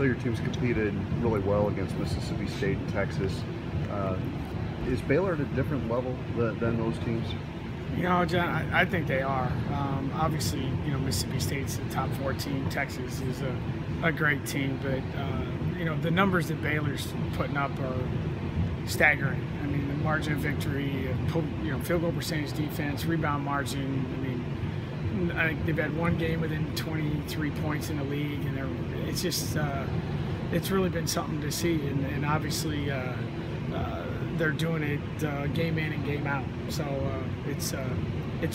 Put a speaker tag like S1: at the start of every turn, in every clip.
S1: though your team's competed really well against Mississippi State and Texas, is Baylor at a different level than those teams?
S2: You know, John, I think they are. Obviously, you know, Mississippi State's the top 4 team. Texas is a great team, but you know, the numbers that Baylor's putting up are staggering. I mean, the margin of victory, you know, field goal percentage, defense, rebound margin. I mean, I think they've had one game within 23 points in the league, and it's just it's really been something to see. And obviously, they're doing it game in and game out. So it's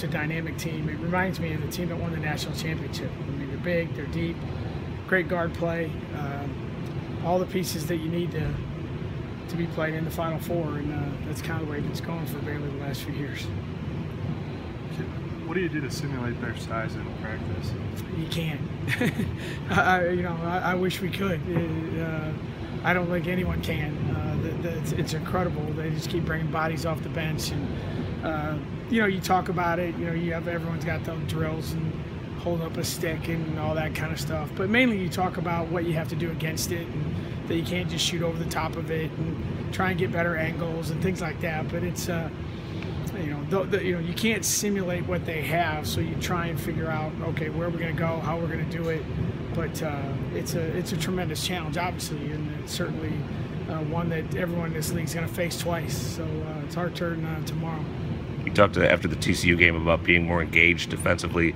S2: a dynamic team. It reminds me of the team that won the national championship. I mean, they're big, they're deep, great guard play, all the pieces that you need to be played in the Final Four, and that's kind of the way it's going for Baylor the last few years.
S3: What do you do to simulate their size in practice?
S2: You can't. You know, I wish we could. I don't think anyone can. It's incredible. They just keep bringing bodies off the bench, and you know, you talk about it. You know, everyone's got those drills and hold up a stick and all that kind of stuff. But mainly, you talk about what you have to do against it, and that you can't just shoot over the top of it, and try and get better angles and things like that. But it's you know, you can't simulate what they have, so you try and figure out, okay, where we're going to go, how we're going to do it. But it's a tremendous challenge, obviously, and it's certainly one that everyone in this league is going to face twice. So it's our turn tomorrow.
S4: You talked after the TCU game about being more engaged defensively.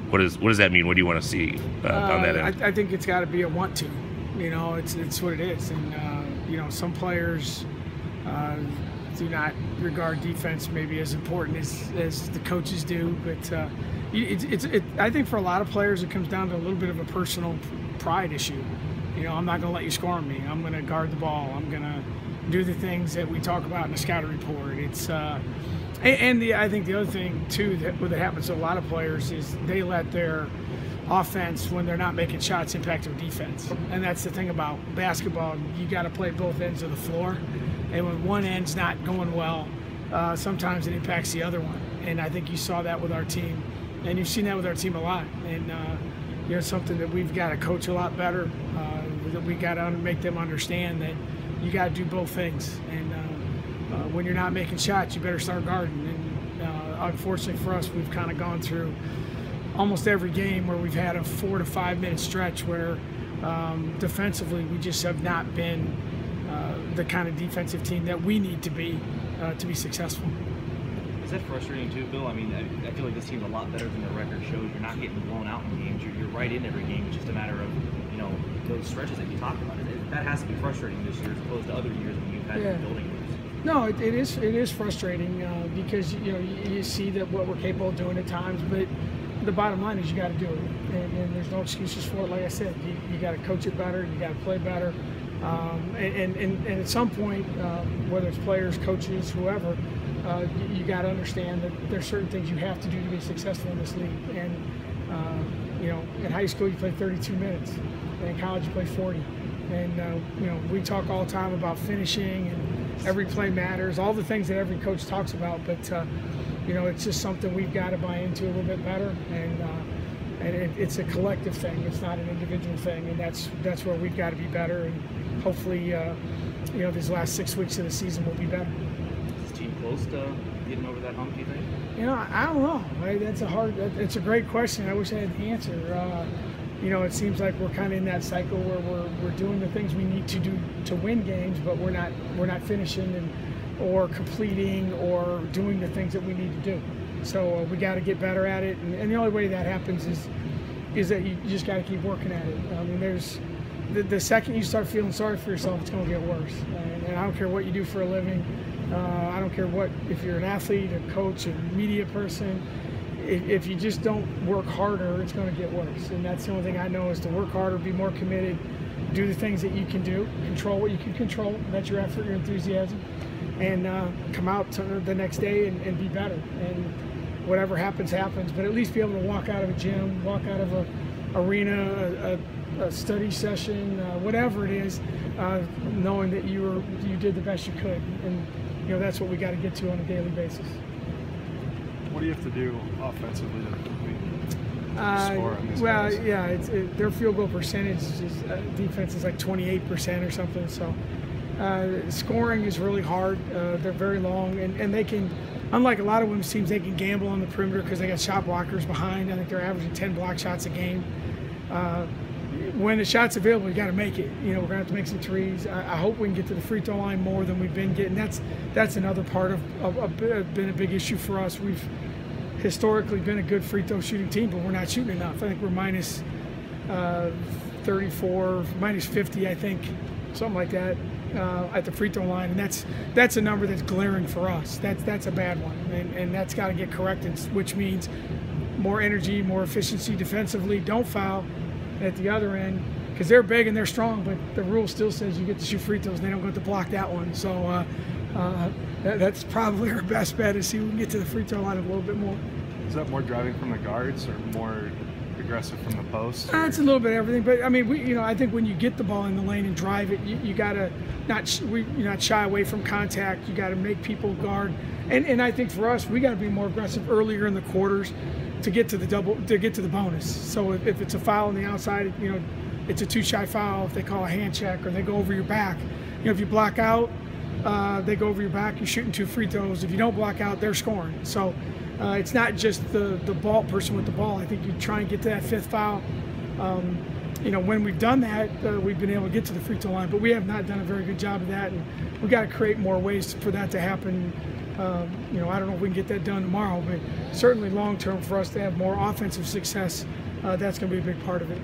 S4: What does that mean? What do you want to see on that end?
S2: I think it's got to be a want to. You know, it's what it is, and you know, some players do not regard defense maybe as important as the coaches do, but I think for a lot of players it comes down to a little bit of a personal pride issue. You know, I'm not going to let you score on me. I'm going to guard the ball. I'm going to do the things that we talk about in the scouting report. It's I think the other thing too that happens to a lot of players is they let their offense, when they're not making shots, impact their defense. And that's the thing about basketball. You got to play both ends of the floor. And when one end's not going well, sometimes it impacts the other one. And I think you saw that with our team. And you've seen that with our team a lot. And you know, something that we've got to coach a lot better. That we got to make them understand that you got to do both things. And when you're not making shots, you better start guarding. And unfortunately for us, we've kind of gone through almost every game where we've had a 4 to 5 minute stretch where defensively we just have not been the kind of defensive team that we need to be successful.
S5: Is that frustrating too, Bill? I mean, I feel like this team's a lot better than their record shows. You're not getting blown out in games. You're right in every game. It's just a matter of, you know, those stretches that you talked about. That has to be frustrating this year as opposed to other years when you've had your building moves.
S2: No, it is frustrating because you know you see that what we're capable of doing at times, but the bottom line is you got to do it, and there's no excuses for it. Like I said, you got to coach it better, you got to play better, and at some point, whether it's players, coaches, whoever, you got to understand that there's certain things you have to do to be successful in this league. And you know, in high school you play 32 minutes, and in college you play 40. And you know, we talk all the time about finishing and every play matters, all the things that every coach talks about, but you know, it's just something we've got to buy into a little bit better, and it's a collective thing. It's not an individual thing, and that's where we've got to be better. And hopefully, you know, these last 6 weeks of the season will be better.
S5: Is this team close to getting over that hump, do you think?
S2: You know, I don't know. Right? It's a great question. I wish I had the answer. You know, it seems like we're kind of in that cycle where we're doing the things we need to do to win games, but we're not finishing or completing or doing the things that we need to do. So we got to get better at it, and the only way that happens is that you just got to keep working at it. I mean, there's the second you start feeling sorry for yourself, it's going to get worse. And I don't care what you do for a living. I don't care if you're an athlete, a coach, a media person. If you just don't work harder, it's going to get worse. And that's the only thing I know is to work harder, be more committed, do the things that you can do, control what you can control. That's your effort, your enthusiasm, and come out to the next day and be better. And whatever happens, happens. But at least be able to walk out of a gym, walk out of an arena, a study session, whatever it is, knowing that you did the best you could. And you know, that's what we got to get to on a daily basis.
S3: What do you have to do offensively to compete? score on these
S2: well,
S3: guys?
S2: yeah, their field goal percentage is defense is like 28% or something. So scoring is really hard. They're very long, and they can, unlike a lot of women's teams, they can gamble on the perimeter because they got shot blockers behind. I think they're averaging 10 block shots a game. When the shot's available, you got to make it. You know, we're gonna have to make some threes. I hope we can get to the free throw line more than we've been getting. That's another part of been a big issue for us. We've historically been a good free throw shooting team, but we're not shooting enough. I think we're minus 34, minus 50, I think, something like that, at the free throw line, and that's a number that's glaring for us. That's a bad one, and that's got to get corrected, which means more energy, more efficiency defensively. Don't foul at the other end, because they're big and they're strong, but the rule still says you get to shoot free throws and they don't get to block that one. So that's probably our best bet, is see if we can get to the free throw line a little bit more.
S3: Is that more driving from the guards or more aggressive from the post?
S2: It's a little bit of everything, but I mean, I think when you get the ball in the lane and drive it, you gotta not shy away from contact. You gotta make people guard, and I think for us, we gotta be more aggressive earlier in the quarters to get to the bonus. So if it's a foul on the outside, it's a two-shot foul. If they call a hand check or they go over your back, if you block out, they go over your back. You're shooting 2 free throws. If you don't block out, they're scoring. So it's not just the ball person with the ball. I think you try and get to that 5th foul. When we've done that, we've been able to get to the free throw line, but we have not done a very good job of that, and we've got to create more ways for that to happen. I don't know if we can get that done tomorrow, but certainly long term for us to have more offensive success, that's going to be a big part of it.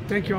S2: Thank you all.